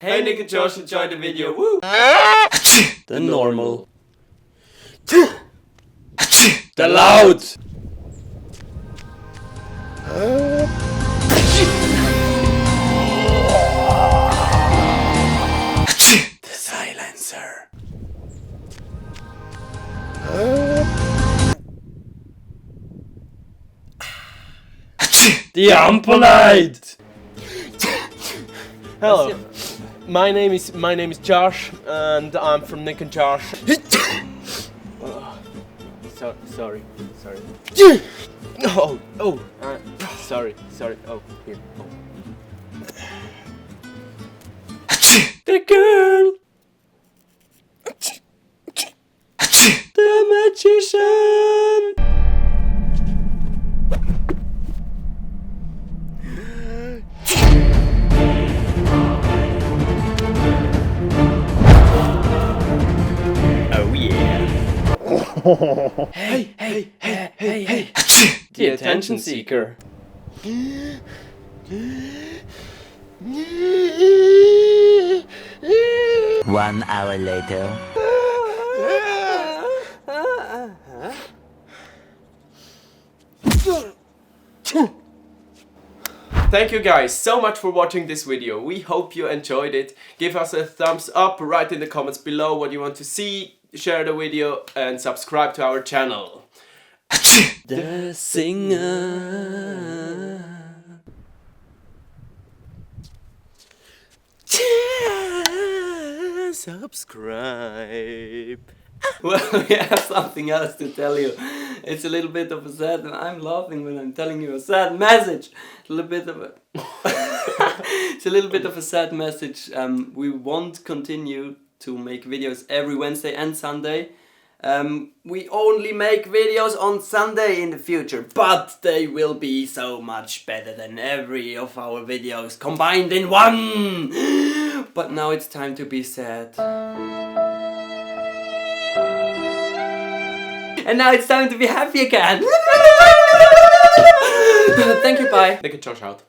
Hey Nick and Josh, enjoy the video. Woo! The normal. The loud. The silencer. The impolite. Hello, my name is Josh, and I'm from Nick and Josh. Sorry. Sorry. Oh, here. Oh. The girl. The magician. Oh yeah. Hey. The attention seeker. 1 hour later. Thank you guys so much for watching this video. We hope you enjoyed it. Give us a thumbs up, write in the comments below what you want to see, share the video and subscribe to our channel. The singer. Subscribe. Well, we have something else to tell you. It's a little bit of a sad, and I'm laughing when I'm telling you a sad message. A little bit of a it's a little bit of a sad message. We won't continue to make videos every Wednesday and Sunday. We only make videos on Sunday in the future, but they will be so much better than every of our videos combined in one. But now it's time to be sad. And now it's time to be happy again. Thank you, bye. Nick and Josh out.